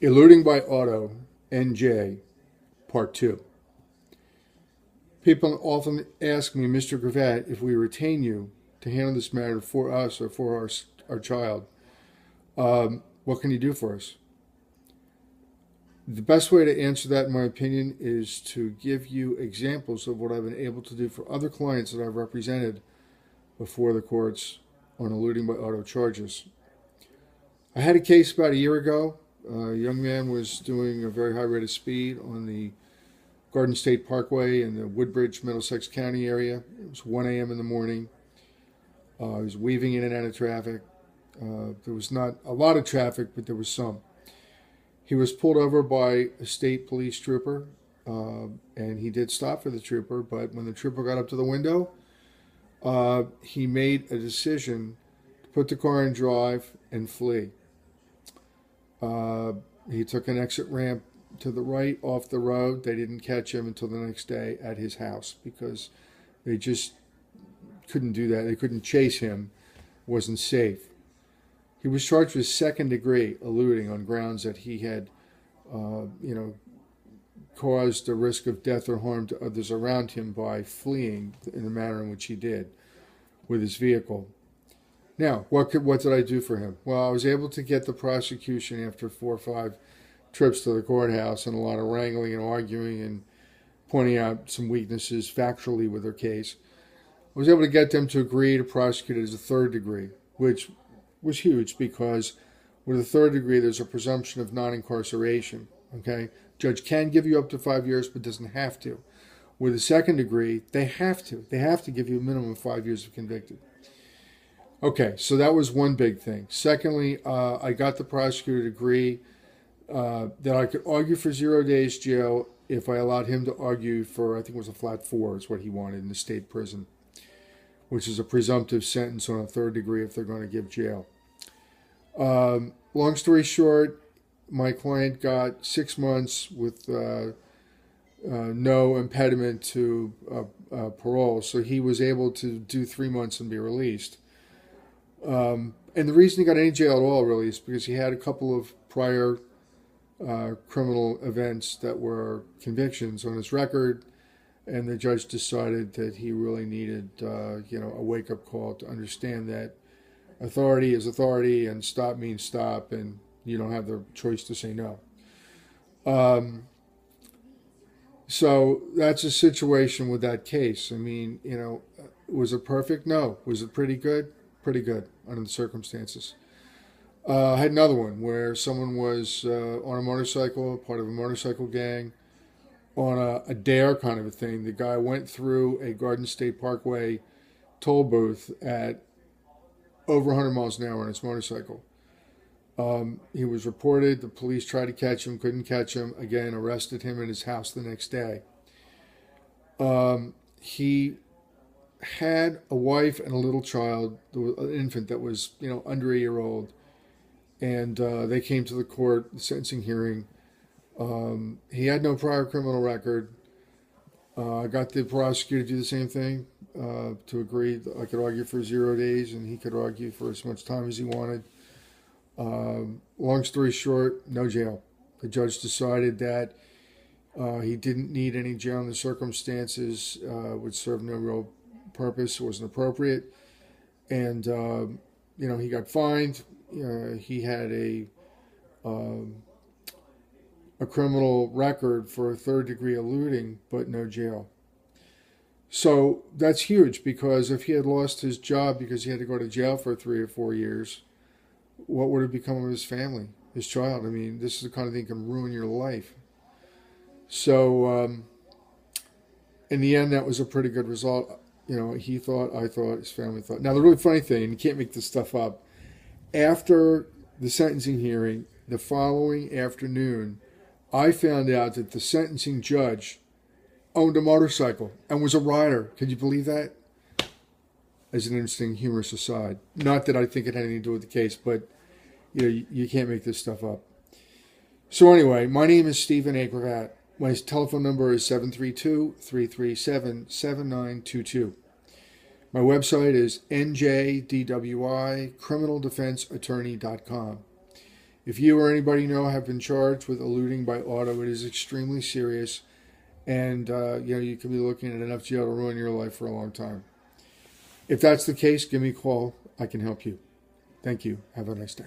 Eluding by Auto NJ, Part 2. People often ask me, Mr. Gravatt, if we retain you to handle this matter for us or for our child, what can you do for us? The best way to answer that, in my opinion, is to give you examples of what I've been able to do for other clients that I've represented before the courts on eluding by auto charges. I had a case about a year ago. A young man was doing a very high rate of speed on the Garden State Parkway in the Woodbridge, Middlesex County area. It was 1 a.m. in the morning. He was weaving in and out of traffic. There was not a lot of traffic, but there was some. He was pulled over by a state police trooper, and he did stop for the trooper, but when the trooper got up to the window, he made a decision to put the car in drive and flee. He took an exit ramp to the right off the road. They didn't catch him until the next day at his house because they just couldn't do that. They couldn't chase him. It wasn't safe. He was charged with second-degree eluding on grounds that he had, caused a risk of death or harm to others around him by fleeing in the manner in which he did with his vehicle. Now, what did I do for him? Well, I was able to get the prosecution after 4 or 5 trips to the courthouse and a lot of wrangling and arguing and pointing out some weaknesses factually with their case. I was able to get them to agree to prosecute it as a third degree, which was huge because with a third degree, there's a presumption of non-incarceration. Okay, judge can give you up to 5 years, but doesn't have to. With a second degree, they have to. They have to give you a minimum of 5 years of convicted. Okay, so that was one big thing. Secondly, I got the prosecutor to agree that I could argue for 0 days jail if I allowed him to argue for, I think it was a flat 4 is what he wanted in the state prison, which is a presumptive sentence on a third degree if they're going to give jail. Long story short, my client got 6 months with no impediment to parole, so he was able to do 3 months and be released. And the reason he got any jail at all, really, is because he had a couple of prior criminal events that were convictions on his record, and the judge decided that he really needed, a wake-up call to understand that authority is authority, and stop means stop, and you don't have the choice to say no. So that's a situation with that case. I mean, was it perfect? No. Was it pretty good? Pretty good under the circumstances. I had another one where someone was on a motorcycle, part of a motorcycle gang, on a dare kind of a thing. The guy went through a Garden State Parkway toll booth at over 100 miles an hour on his motorcycle. He was reported. The police tried to catch him, couldn't catch him. Again, arrested him at his house the next day. He had a wife and a little child, an infant that was, under a year old, and they came to the court, the sentencing hearing. He had no prior criminal record. I got the prosecutor to do the same thing, to agree that I could argue for 0 days and he could argue for as much time as he wanted. Long story short, no jail. The judge decided that he didn't need any jail in the circumstances, would serve no real purpose, it wasn't appropriate, and he got fined. He had a criminal record for a third degree eluding, but no jail. So that's huge, because if he had lost his job because he had to go to jail for 3 or 4 years, what would have become of his family, his child? I mean, this is the kind of thing that can ruin your life. So in the end, that was a pretty good result. He thought, I thought, his family thought. Now, the really funny thing, and you can't make this stuff up, after the sentencing hearing, the following afternoon, I found out that the sentencing judge owned a motorcycle and was a rider. Can you believe that? As an interesting, humorous aside. Not that I think it had anything to do with the case, but you can't make this stuff up. So anyway, my name is Stephen A. Gravatt. My telephone number is 732-337-7922. My website is njdwicriminaldefenseattorney.com. If you or anybody you know have been charged with eluding by auto, it is extremely serious, and you could be looking at enough jail to ruin your life for a long time. If that's the case, give me a call. I can help you. Thank you. Have a nice day.